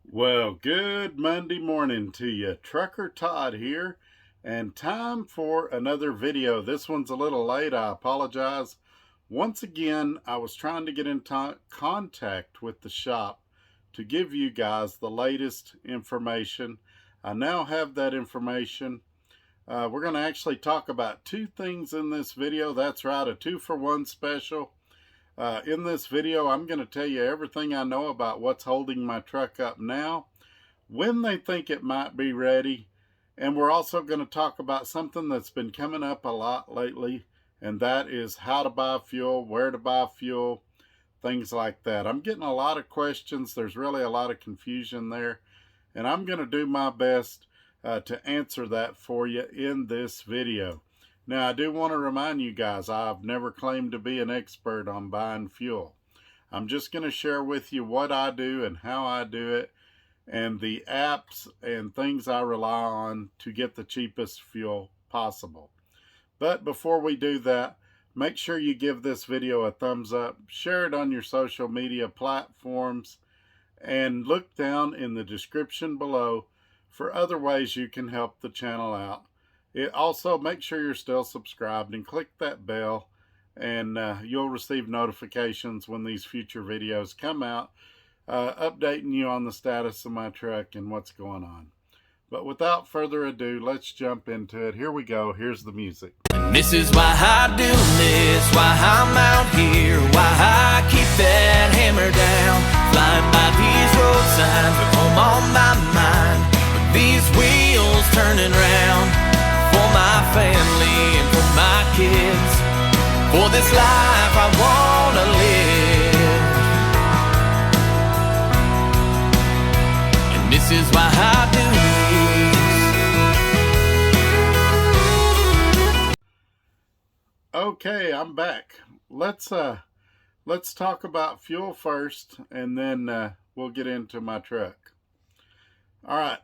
Well, good Monday morning to you. Trucker Todd here, and time for another video. This one's a little late. I apologize. Once again, I was trying to get in contact with the shop to give you guys the latest information. I now have that information. We're going to actually talk about two things in this video. That's right, a 2-for-1 special. In this video, I'm going to tell you everything I know about what's holding my truck up now, when they think it might be ready, and we're also going to talk about something that's been coming up a lot lately, and that is how to buy fuel, where to buy fuel, things like that. I'm getting a lot of questions. There's really a lot of confusion there, and I'm going to do my best to answer that for you in this video. Now, I do want to remind you guys, I've never claimed to be an expert on buying fuel. I'm just going to share with you what I do and how I do it, and the apps and things I rely on to get the cheapest fuel possible. But before we do that, make sure you give this video a thumbs up, share it on your social media platforms, and look down in the description below for other ways you can help the channel out. Also, make sure you're still subscribed and click that bell, and you'll receive notifications when these future videos come out, updating you on the status of my truck and what's going on. But without further ado, let's jump into it. Here we go. Here's the music. And this is why I do this, why I'm out here, why I keep that hammer down, flying by these road signs with home on my mind, with these wheels turning round, for my family and for my kids, for this life I wanna live. And this is why I do this. Okay, I'm back. Let's talk about fuel first, and then we'll get into my truck. All right.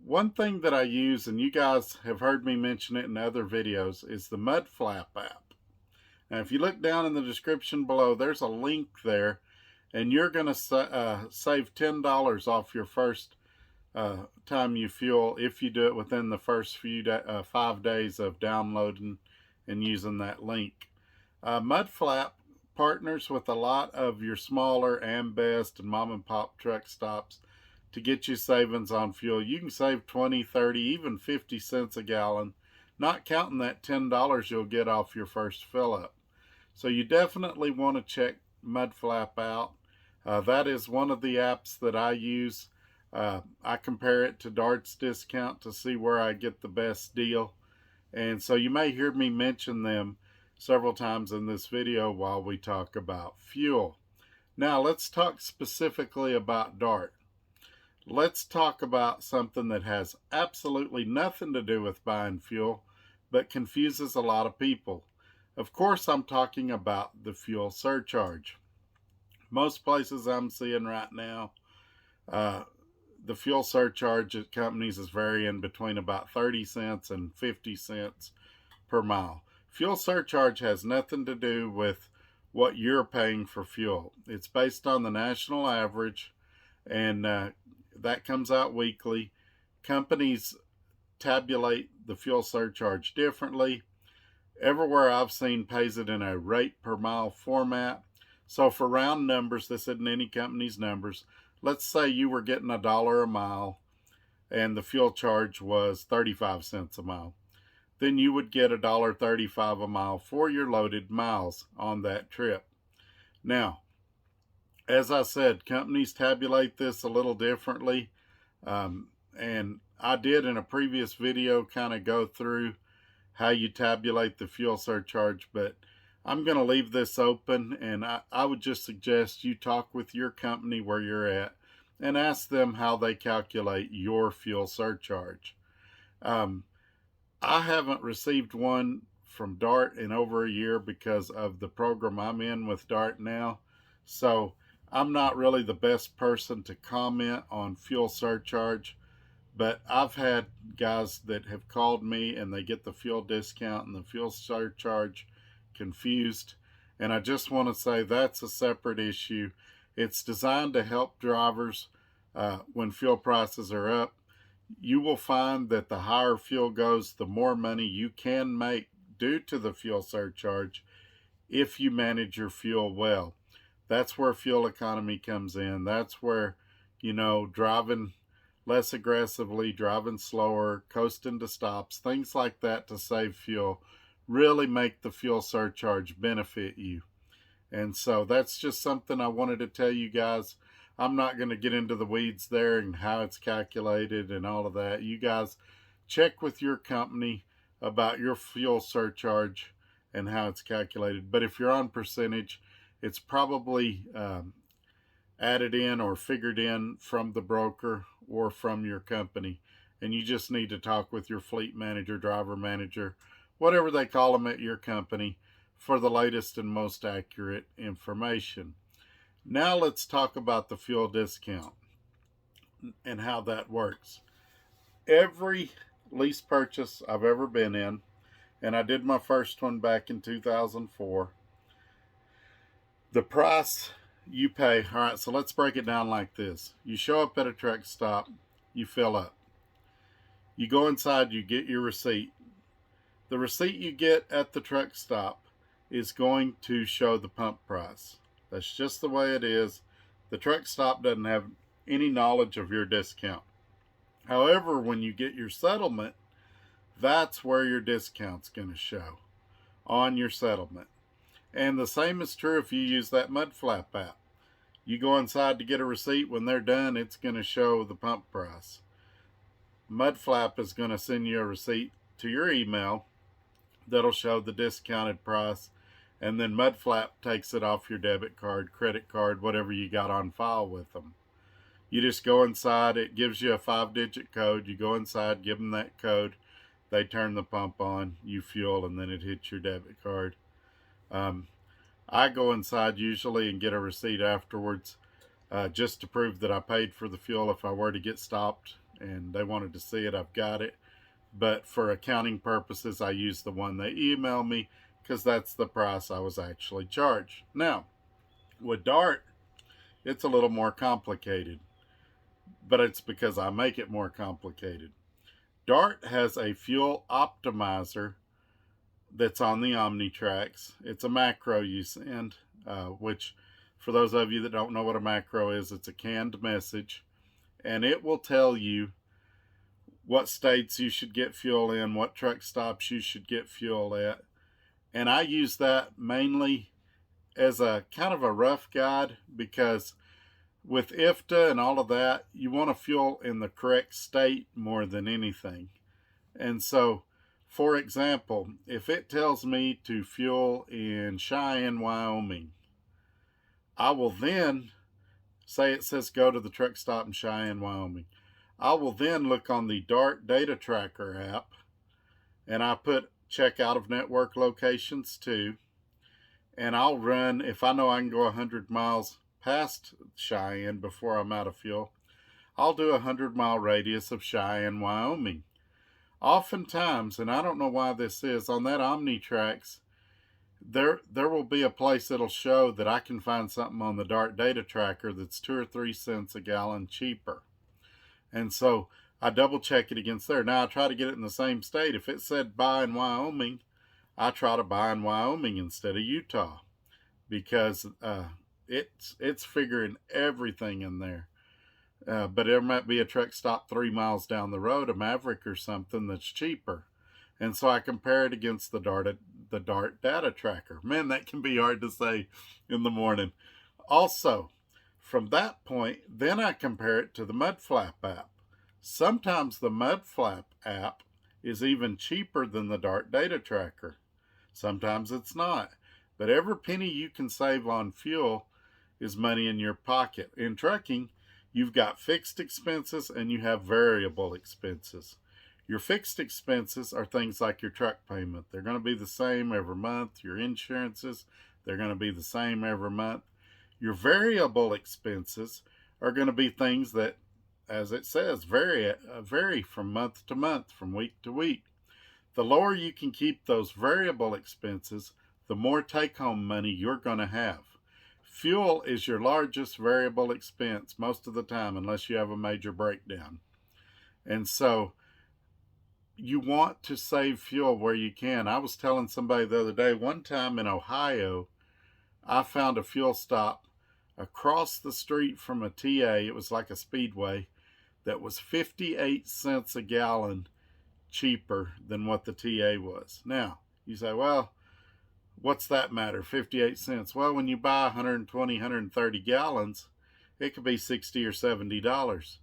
One thing that I use, and you guys have heard me mention it in other videos, is the Mudflap app. Now, if you look down in the description below, there's a link there, and you're going to save $10 off your first time you fuel if you do it within the first 5 days of downloading and using that link. Mudflap partners with a lot of your smaller and best and mom and pop truck stops to get you savings on fuel. You can save 20, 30, even 50 cents a gallon, not counting that $10 you'll get off your first fill up. So you definitely want to check Mudflap out. That is one of the apps that I use. I compare it to Dart's Discount to see where I get the best deal. And so you may hear me mention them several times in this video while we talk about fuel. Now let's talk specifically about Dart. Let's talk about something that has absolutely nothing to do with buying fuel, but confuses a lot of people. Of course, I'm talking about the fuel surcharge. Most places I'm seeing right now, the fuel surcharge at companies is varying between about 30 cents and 50 cents per mile. Fuel surcharge has nothing to do with what you're paying for fuel. It's based on the national average, and that comes out weekly. Companies tabulate the fuel surcharge differently. Everywhere I've seen pays it in a rate per mile format. So for round numbers, this isn't any company's numbers. Let's say you were getting $1 a mile and the fuel charge was 35 cents a mile. Then you would get $1.35 a mile for your loaded miles on that trip. Now, as I said, companies tabulate this a little differently, and I did in a previous video kind of go through how you tabulate the fuel surcharge, but I'm going to leave this open, and I would just suggest you talk with your company where you're at and ask them how they calculate your fuel surcharge. I haven't received one from Dart in over a year because of the program I'm in with Dart now, so I'm not really the best person to comment on fuel surcharge, but I've had guys that have called me and they get the fuel discount and the fuel surcharge confused, and I just want to say that's a separate issue. It's designed to help drivers when fuel prices are up, you will find that the higher fuel goes, the more money you can make due to the fuel surcharge if you manage your fuel well. That's where fuel economy comes in. That's where, driving less aggressively, driving slower, coasting to stops, things like that to save fuel really make the fuel surcharge benefit you. And so that's just something I wanted to tell you guys. I'm not going to get into the weeds there and how it's calculated and all of that. You guys check with your company about your fuel surcharge and how it's calculated. But if you're on percentage, it's probably added in or figured in from the broker or from your company. And you just need to talk with your fleet manager, driver manager, whatever they call them at your company, for the latest and most accurate information. Now let's talk about the fuel discount and how that works. Every lease purchase I've ever been in, and I did my first one back in 2004, the price you pay, all right, so let's break it down like this. You show up at a truck stop, you fill up. You go inside, you get your receipt. The receipt you get at the truck stop is going to show the pump price. That's just the way it is. The truck stop doesn't have any knowledge of your discount. However, when you get your settlement, that's where your discount's going to show on your settlement. And the same is true if you use that Mudflap app. You go inside to get a receipt. When they're done, it's going to show the pump price. Mudflap is going to send you a receipt to your email that'll show the discounted price, and then Mudflap takes it off your debit card, credit card, whatever you got on file with them. You just go inside, it gives you a 5-digit code. You go inside, give them that code, they turn the pump on, you fuel, and then it hits your debit card. I go inside usually and get a receipt afterwards, just to prove that I paid for the fuel. If I were to get stopped and they wanted to see it, I've got it. But for accounting purposes, I use the one they email me because that's the price I was actually charged. Now, with Dart, it's a little more complicated, but it's because I make it more complicated. Dart has a fuel optimizer that's on the OmniTrax. It's a macro you send, which for those of you that don't know what a macro is, it's a canned message, and it will tell you what states you should get fuel in, what truck stops you should get fuel at. And I use that mainly as a kind of a rough guide, because with IFTA and all of that, you want to fuel in the correct state more than anything. And so, for example, if it tells me to fuel in Cheyenne, Wyoming, I will then, say it says go to the truck stop in Cheyenne, Wyoming, I will then look on the Dart Data Tracker app, and I put check out of network locations too, and I'll run, if I know I can go 100 miles past Cheyenne before I'm out of fuel, I'll do a 100-mile radius of Cheyenne, Wyoming. Oftentimes, and I don't know why this is, on that OmniTrax, there will be a place that'll show that I can find something on the Dart Data Tracker that's 2 or 3 cents a gallon cheaper. And so I double check it against there. Now I try to get it in the same state. If it said buy in Wyoming, I try to buy in Wyoming instead of Utah, because it's figuring everything in there. But there might be a truck stop 3 miles down the road, a Maverick or something, that's cheaper. And so I compare it against the Dart Data Tracker. Man, that can be hard to say in the morning. Also, from that point, then I compare it to the Mudflap app. Sometimes the Mudflap app is even cheaper than the Dart Data Tracker. Sometimes it's not. But every penny you can save on fuel is money in your pocket. In trucking, you've got fixed expenses and you have variable expenses. Your fixed expenses are things like your truck payment. They're going to be the same every month. Your insurances, they're going to be the same every month. Your variable expenses are going to be things that, as it says, vary from month to month, from week to week. The lower you can keep those variable expenses, the more take-home money you're going to have. Fuel is your largest variable expense most of the time, unless you have a major breakdown. And so you want to save fuel where you can. I was telling somebody the other day, one time in Ohio, I found a fuel stop across the street from a TA. It was like a Speedway that was 58 cents a gallon cheaper than what the TA was. Now, you say, well, what's that matter? 58 cents. Well, when you buy 120, 130 gallons, it could be $60 or $70.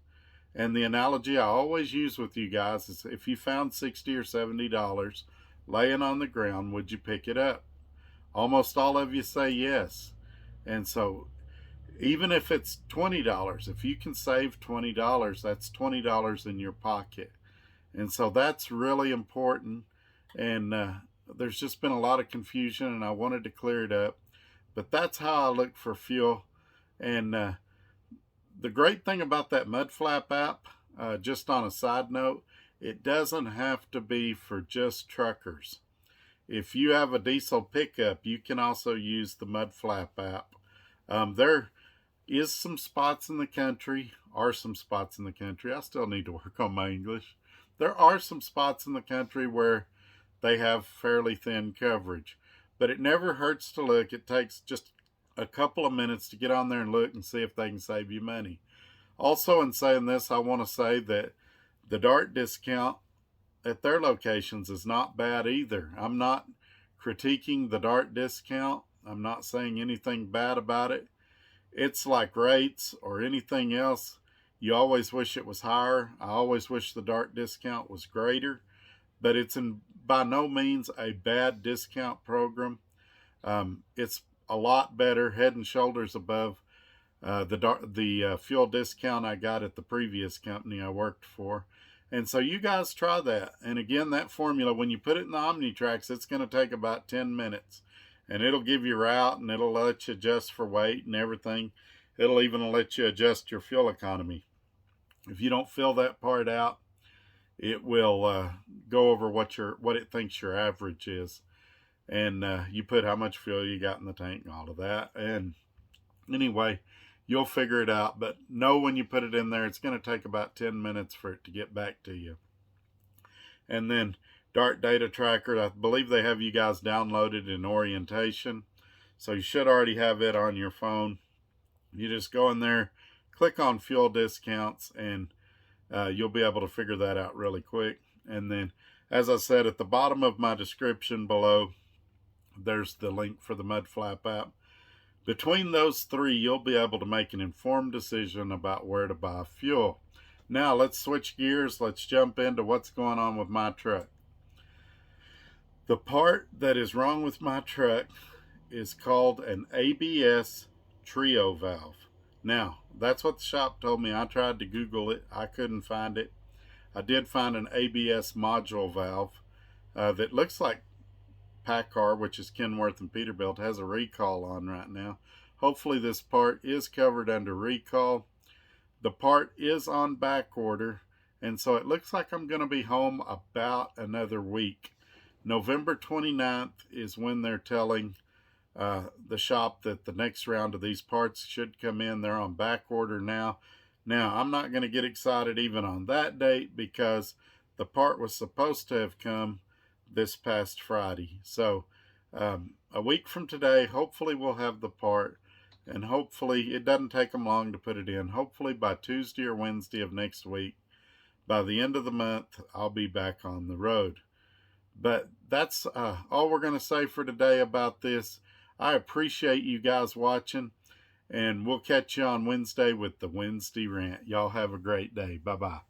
And the analogy I always use with you guys is, if you found $60 or $70 laying on the ground, would you pick it up? Almost all of you say yes. And so even if it's $20, if you can save $20, that's $20 in your pocket. And so that's really important. And there's just been a lot of confusion, and I wanted to clear it up. But that's how I look for fuel. And the great thing about that Mudflap app, just on a side note, it doesn't have to be for just truckers. If you have a diesel pickup, you can also use the Mudflap app. There is some spots in the country, I still need to work on my English. There are some spots in the country where they have fairly thin coverage, but it never hurts to look. It takes just a couple of minutes to get on there and look and see if they can save you money. Also, in saying this, I want to say that the DART discount at their locations is not bad either. I'm not critiquing the DART discount. I'm not saying anything bad about it. It's like rates or anything else. You always wish it was higher. I always wish the DART discount was greater, but it's by no means a bad discount program. It's a lot better, head and shoulders above the fuel discount I got at the previous company I worked for. And so you guys try that. And again, that formula, when you put it in the OmniTrax, it's going to take about 10 minutes. And it'll give you route, and it'll let you adjust for weight and everything. It'll even let you adjust your fuel economy. If you don't fill that part out, it will go over what it thinks your average is. And you put how much fuel you got in the tank and all of that. And anyway, you'll figure it out. But know when you put it in there, it's going to take about 10 minutes for it to get back to you. And then DART Data Tracker, I believe they have you guys downloaded in orientation. So you should already have it on your phone. You just go in there, click on fuel discounts, and you'll be able to figure that out really quick. And then, as I said, at the bottom of my description below, there's the link for the Mudflap app. Between those three, you'll be able to make an informed decision about where to buy fuel. Now, let's switch gears. Let's jump into what's going on with my truck. The part that is wrong with my truck is called an ABS trio valve. Now, that's what the shop told me. I tried to Google it. I couldn't find it. I did find an ABS module valve that looks like PACCAR, which is Kenworth and Peterbilt, has a recall on right now. Hopefully this part is covered under recall. The part is on back order, and so it looks like I'm going to be home about another week. November 29th is when they're telling the shop that the next round of these parts should come in. They're on back order now. Now, I'm not going to get excited even on that date, because the part was supposed to have come this past Friday. So a week from today, hopefully we'll have the part, and hopefully it doesn't take them long to put it in. Hopefully by Tuesday or Wednesday of next week, by the end of the month, I'll be back on the road. But that's all we're going to say for today about this. I appreciate you guys watching, and we'll catch you on Wednesday with the Wednesday Rant. Y'all have a great day. Bye-bye.